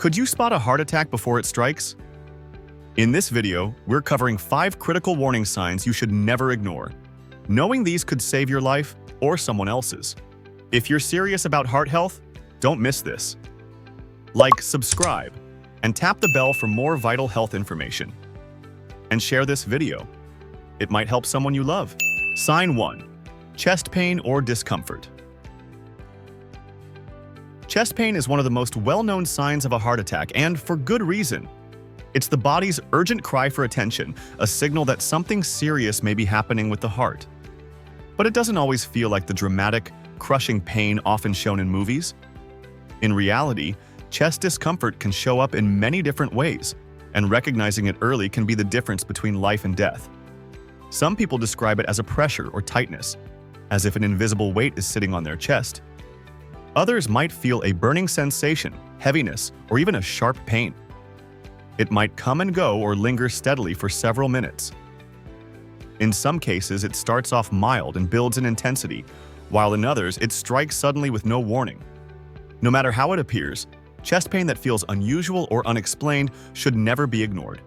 Could you spot a heart attack before it strikes? In this video, we're covering 5 critical warning signs you should never ignore. Knowing these could save your life or someone else's. If you're serious about heart health, don't miss this. Like, subscribe, and tap the bell for more vital health information. And share this video. It might help someone you love. Sign 1. Chest pain or discomfort. Chest pain is one of the most well-known signs of a heart attack, and for good reason. It's the body's urgent cry for attention, a signal that something serious may be happening with the heart. But it doesn't always feel like the dramatic, crushing pain often shown in movies. In reality, chest discomfort can show up in many different ways, and recognizing it early can be the difference between life and death. Some people describe it as a pressure or tightness, as if an invisible weight is sitting on their chest. Others might feel a burning sensation, heaviness, or even a sharp pain. It might come and go or linger steadily for several minutes. In some cases, it starts off mild and builds in intensity, while in others, it strikes suddenly with no warning. No matter how it appears, chest pain that feels unusual or unexplained should never be ignored.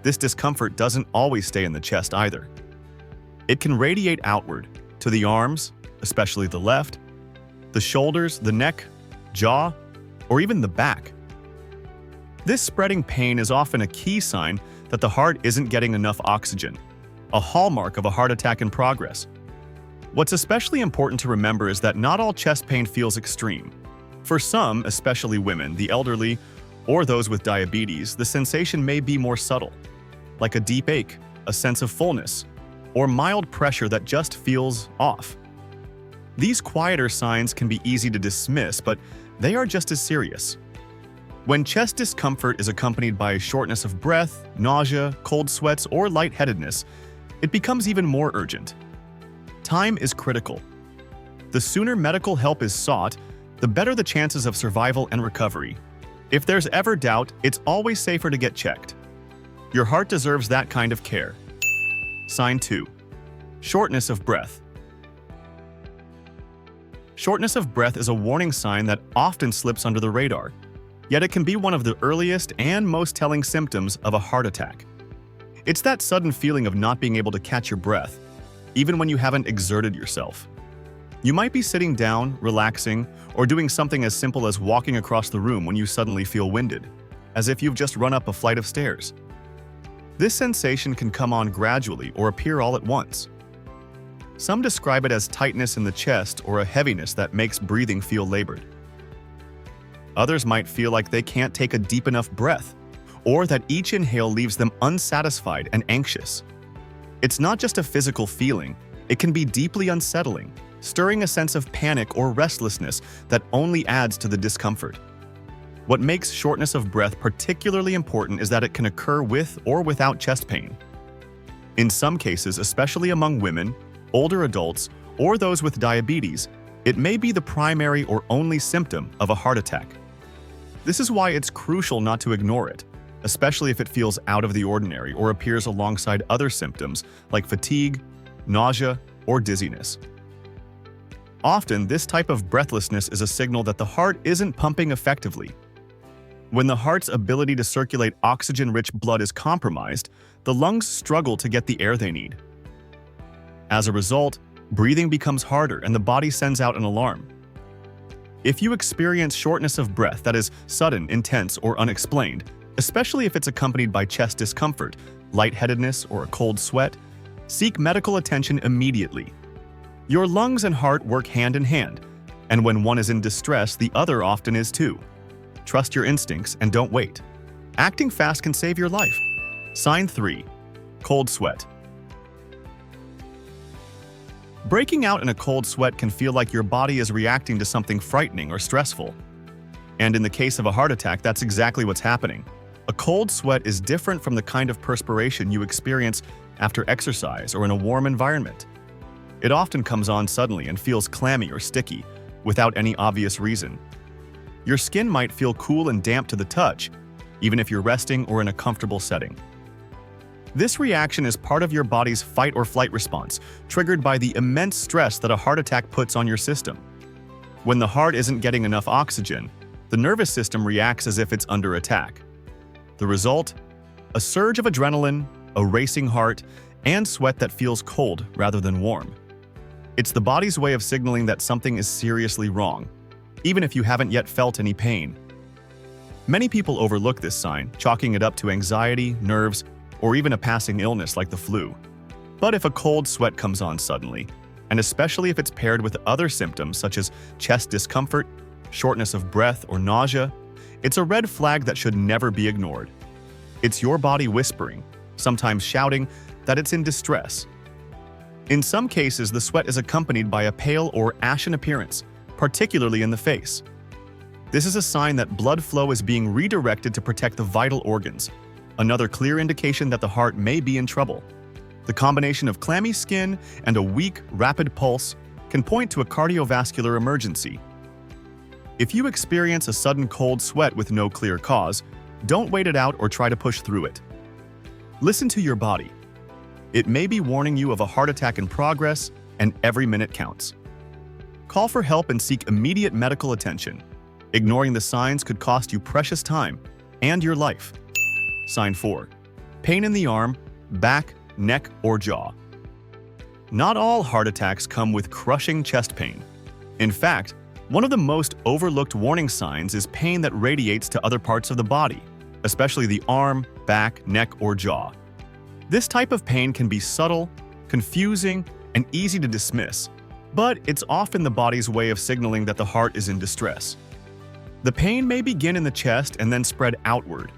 This discomfort doesn't always stay in the chest either. It can radiate outward, to the arms, especially the left, the shoulders, the neck, jaw, or even the back. This spreading pain is often a key sign that the heart isn't getting enough oxygen, a hallmark of a heart attack in progress. What's especially important to remember is that not all chest pain feels extreme. For some, especially women, the elderly, or those with diabetes, the sensation may be more subtle, like a deep ache, a sense of fullness, or mild pressure that just feels off. These quieter signs can be easy to dismiss, but they are just as serious. When chest discomfort is accompanied by shortness of breath, nausea, cold sweats, or lightheadedness, it becomes even more urgent. Time is critical. The sooner medical help is sought, the better the chances of survival and recovery. If there's ever doubt, it's always safer to get checked. Your heart deserves that kind of care. Sign 2. Shortness of breath. Shortness of breath is a warning sign that often slips under the radar, yet it can be one of the earliest and most telling symptoms of a heart attack. It's that sudden feeling of not being able to catch your breath, even when you haven't exerted yourself. You might be sitting down, relaxing, or doing something as simple as walking across the room when you suddenly feel winded, as if you've just run up a flight of stairs. This sensation can come on gradually or appear all at once. Some describe it as tightness in the chest or a heaviness that makes breathing feel labored. Others might feel like they can't take a deep enough breath, or that each inhale leaves them unsatisfied and anxious. It's not just a physical feeling, it can be deeply unsettling, stirring a sense of panic or restlessness that only adds to the discomfort. What makes shortness of breath particularly important is that it can occur with or without chest pain. In some cases, especially among women, older adults, or those with diabetes, it may be the primary or only symptom of a heart attack. This is why it's crucial not to ignore it, especially if it feels out of the ordinary or appears alongside other symptoms like fatigue, nausea, or dizziness. Often, this type of breathlessness is a signal that the heart isn't pumping effectively. When the heart's ability to circulate oxygen-rich blood is compromised, the lungs struggle to get the air they need. As a result, breathing becomes harder and the body sends out an alarm. If you experience shortness of breath that is sudden, intense, or unexplained, especially if it's accompanied by chest discomfort, lightheadedness, or a cold sweat, seek medical attention immediately. Your lungs and heart work hand in hand, and when one is in distress, the other often is too. Trust your instincts and don't wait. Acting fast can save your life. Sign 3. Cold sweat. Breaking out in a cold sweat can feel like your body is reacting to something frightening or stressful. And in the case of a heart attack, that's exactly what's happening. A cold sweat is different from the kind of perspiration you experience after exercise or in a warm environment. It often comes on suddenly and feels clammy or sticky, without any obvious reason. Your skin might feel cool and damp to the touch, even if you're resting or in a comfortable setting. This reaction is part of your body's fight or flight response, triggered by the immense stress that a heart attack puts on your system. When the heart isn't getting enough oxygen, The nervous system reacts as if it's under attack. The result? A surge of adrenaline, a racing heart, and sweat that feels cold rather than warm. It's the body's way of signaling that something is seriously wrong, even if you haven't yet felt any pain. Many people overlook this sign, chalking it up to anxiety, nerves, or even a passing illness like the flu. But if a cold sweat comes on suddenly, and especially if it's paired with other symptoms such as chest discomfort, shortness of breath, or nausea, it's a red flag that should never be ignored. It's your body whispering, sometimes shouting, that it's in distress. In some cases, the sweat is accompanied by a pale or ashen appearance, particularly in the face. This is a sign that blood flow is being redirected to protect the vital organs, another clear indication that the heart may be in trouble. The combination of clammy skin and a weak, rapid pulse can point to a cardiovascular emergency. If you experience a sudden cold sweat with no clear cause, don't wait it out or try to push through it. Listen to your body. It may be warning you of a heart attack in progress, and every minute counts. Call for help and seek immediate medical attention. Ignoring the signs could cost you precious time and your life. Sign 4. Pain in the arm, back, neck, or jaw. Not all heart attacks come with crushing chest pain. In fact, one of the most overlooked warning signs is pain that radiates to other parts of the body, especially the arm, back, neck, or jaw. This type of pain can be subtle, confusing, and easy to dismiss, but it's often the body's way of signaling that the heart is in distress. The pain may begin in the chest and then spread outward,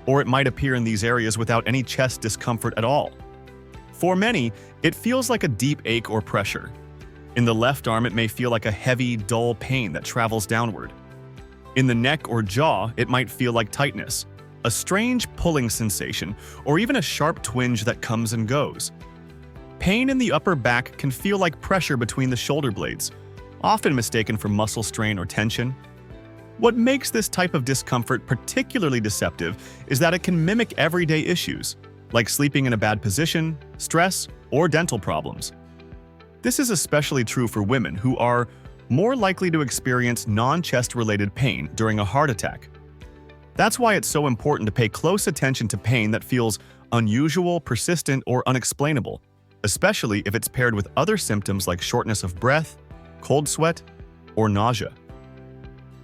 or it might appear in these areas without any chest discomfort at all. For many, it feels like a deep ache or pressure. In the left arm, it may feel like a heavy, dull pain that travels downward. In the neck or jaw, it might feel like tightness, a strange pulling sensation, or even a sharp twinge that comes and goes. Pain in the upper back can feel like pressure between the shoulder blades, often mistaken for muscle strain or tension. What makes this type of discomfort particularly deceptive is that it can mimic everyday issues, like sleeping in a bad position, stress, or dental problems. This is especially true for women who are more likely to experience non-chest-related pain during a heart attack. That's why it's so important to pay close attention to pain that feels unusual, persistent, or unexplainable, especially if it's paired with other symptoms like shortness of breath, cold sweat, or nausea.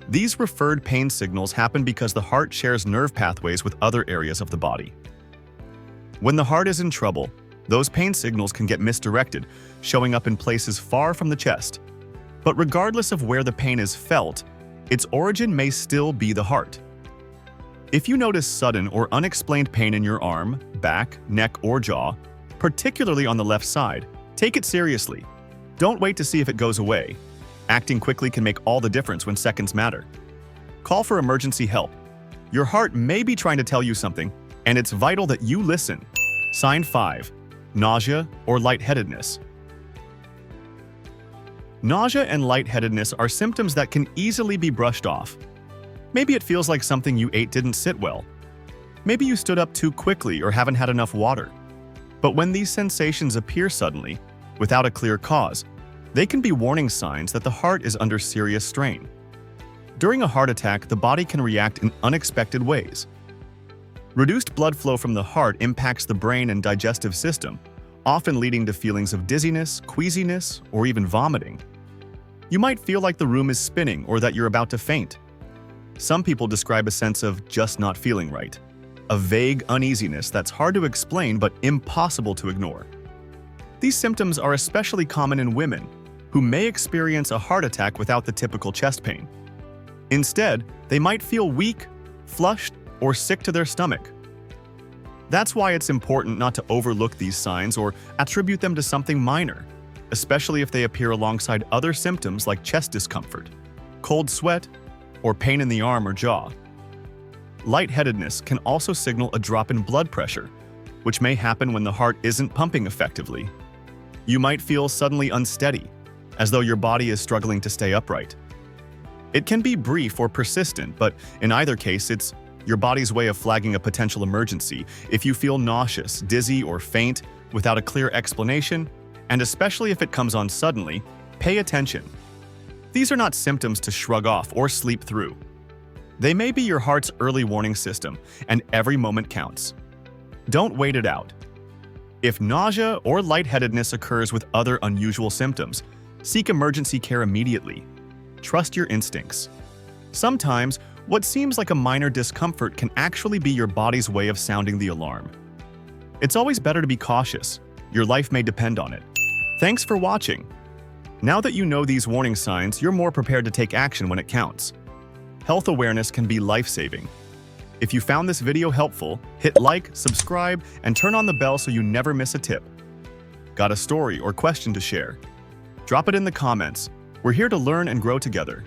These referred pain signals happen because the heart shares nerve pathways with other areas of the body. When the heart is in trouble, those pain signals can get misdirected, showing up in places far from the chest. But regardless of where the pain is felt, its origin may still be the heart. If you notice sudden or unexplained pain in your arm, back, neck, or jaw, particularly on the left side, take it seriously. Don't wait to see if it goes away. Acting quickly can make all the difference when seconds matter. Call for emergency help. Your heart may be trying to tell you something, and it's vital that you listen. Sign 5. Nausea or lightheadedness. Nausea and lightheadedness are symptoms that can easily be brushed off. Maybe it feels like something you ate didn't sit well. Maybe you stood up too quickly or haven't had enough water. But when these sensations appear suddenly, without a clear cause, they can be warning signs that the heart is under serious strain. During a heart attack, the body can react in unexpected ways. Reduced blood flow from the heart impacts the brain and digestive system, often leading to feelings of dizziness, queasiness, or even vomiting. You might feel like the room is spinning or that you're about to faint. Some people describe a sense of just not feeling right, a vague uneasiness that's hard to explain but impossible to ignore. These symptoms are especially common in women, who may experience a heart attack without the typical chest pain. Instead, they might feel weak, flushed, or sick to their stomach. That's why it's important not to overlook these signs or attribute them to something minor, especially if they appear alongside other symptoms like chest discomfort, cold sweat, or pain in the arm or jaw. Lightheadedness can also signal a drop in blood pressure, which may happen when the heart isn't pumping effectively. You might feel suddenly unsteady, as though your body is struggling to stay upright. It can be brief or persistent, but in either case, it's your body's way of flagging a potential emergency. If you feel nauseous, dizzy, or faint without a clear explanation, and especially if it comes on suddenly, pay attention. These are not symptoms to shrug off or sleep through. They may be your heart's early warning system, and every moment counts. Don't wait it out. If nausea or lightheadedness occurs with other unusual symptoms, seek emergency care immediately. Trust your instincts. Sometimes, what seems like a minor discomfort can actually be your body's way of sounding the alarm. It's always better to be cautious. Your life may depend on it. Thanks for watching. Now that you know these warning signs, you're more prepared to take action when it counts. Health awareness can be life-saving. If you found this video helpful, hit like, subscribe, and turn on the bell so you never miss a tip. Got a story or question to share? Drop it in the comments. We're here to learn and grow together.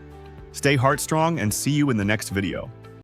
Stay heart strong and see you in the next video.